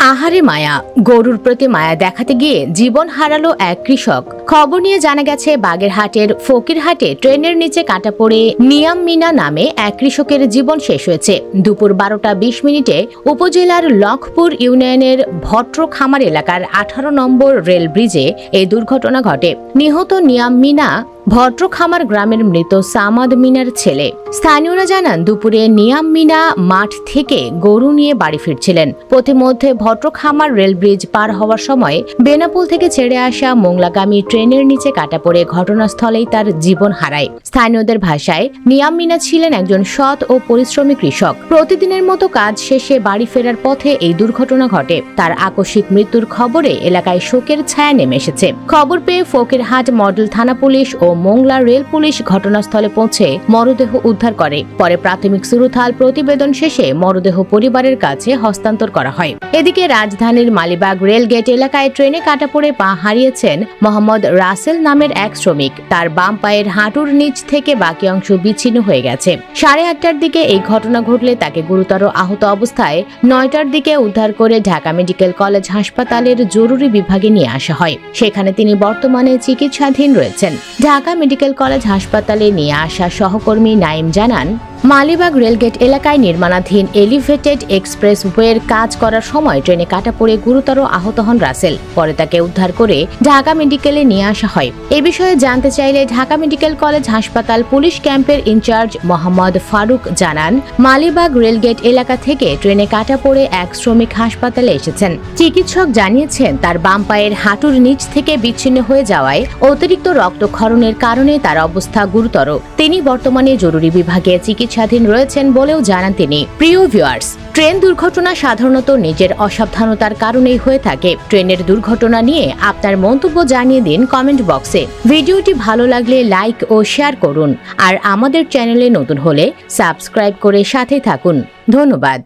আহারে মায়া, গরুর প্রতি মায়া দেখাতে গিয়ে জীবন হারালো এক কৃষক। খবর নিয়ে জানা গেছে বাগেরহাটের ফকিরহাটে ট্রেনের নিচে কাটা পড়ে নিয়াম মিনা নামে এক কৃষকের জীবন শেষ হয়েছে। দুপুর 12টা 20 মিনিটে উপজেলার লখপুর ইউনিয়নের ভট্টখামার এলাকার 18 নম্বর রেল ব্রিজে এই দুর্ঘটনা ঘটে। নিহত নিয়াম মিনা ভট্টখামার গ্রামের মৃত সামাদ মিনার ছেলে। স্থানীয়রা জানান, দুপুরে নিয়াম মিনা মাঠ থেকে গরু নিয়ে বাড়ি ফিরছিলেন। পথিমধ্যে ভট্টখামার রেল ব্রিজ পার হওয়ার সময় বেনাপোল থেকে ছেড়ে আসা মোংলাগামী ট্রেনের নিচে কাটা পড়ে ঘটনাস্থলেই তার জীবন হারায়। স্থানীয়দের ভাষায় নিয়াম মিনা ছিলেন একজন সৎ ও পরিশ্রমী কৃষক। প্রতিদিনের মতো কাজ শেষে বাড়ি ফেরার পথে এই দুর্ঘটনা ঘটে। তার আকস্মিক মৃত্যুর খবরে এলাকায় শোকের ছায়া নেমে এসেছে। খবর পেয়ে ফকিরহাট মডেল থানা পুলিশ ও মোংলা রেল পুলিশ ঘটনাস্থলে পৌঁছে মরদেহ উদ্ধার করে। পরে প্রাথমিক সুরুথাল প্রতিবেদন শেষে মরদেহ পরিবারের কাছে হস্তান্তর করা হয়। এদিকে রাজধানীর মালিবাগ রেলগেট এলাকায় ট্রেনে কাটা পড়ে পা হারিয়েছেন মোহাম্মদ রাসেল নামের এক শ্রমিক। তার বাম পায়ের হাঁটুর নিচ থেকে বাকি অংশ বিচ্ছিন্ন হয়ে গেছে। 8:30টার দিকে এই ঘটনা ঘটলে তাকে গুরুতর আহত অবস্থায় 9টার দিকে উদ্ধার করে ঢাকা মেডিকেল কলেজ হাসপাতালের জরুরি বিভাগে নিয়ে আসা হয়। সেখানে তিনি বর্তমানে চিকিৎসাধীন রয়েছেন। ঢাকা মেডিকেল কলেজ হাসপাতালে নিয়ে আসা সহকর্মী নাইম জানান, মালিবাগ রেলগেট এলাকায় নির্মাণাধীন এলিভেটেড এক্সপ্রেস ওয়ের কাজ করার সময় ট্রেনে কাটা পড়ে গুরুতর আহত হন রাসেল। পরে তাকে উদ্ধার করে ঢাকা মেডিকেলে নিয়ে আসা হয়। এ বিষয়ে জানতে চাইলে ঢাকা মেডিকেল কলেজ হাসপাতাল পুলিশ ক্যাম্পের ইনচার্জ মোহাম্মদ ফারুক জানান, মালিবাগ রেলগেট এলাকা থেকে ট্রেনে কাটা পড়ে এক শ্রমিক হাসপাতালে এসেছেন। চিকিৎসক জানিয়েছেন, তার বাম পায়ের হাঁটুর নিচ থেকে বিচ্ছিন্ন হয়ে যাওয়ায় অতিরিক্ত রক্তক্ষরণের কারণে তার অবস্থা গুরুতর। তিনি বর্তমানে জরুরি বিভাগে চিকিৎসাধীন রয়েছেন বলেও জানান তিনি। প্রিয় ভিউয়ার্স, ট্রেন দুর্ঘটনা সাধারণত নিজের অসাবধানতার কারণেই হয়ে থাকে। ট্রেনের দুর্ঘটনা নিয়ে আপনার মন্তব্য জানিয়ে দিন কমেন্ট বক্সে। ভিডিওটি ভালো লাগলে লাইক ও শেয়ার করুন। আর আমাদের চ্যানেলে নতুন হলে সাবস্ক্রাইব করে সাথে থাকুন। ধন্যবাদ।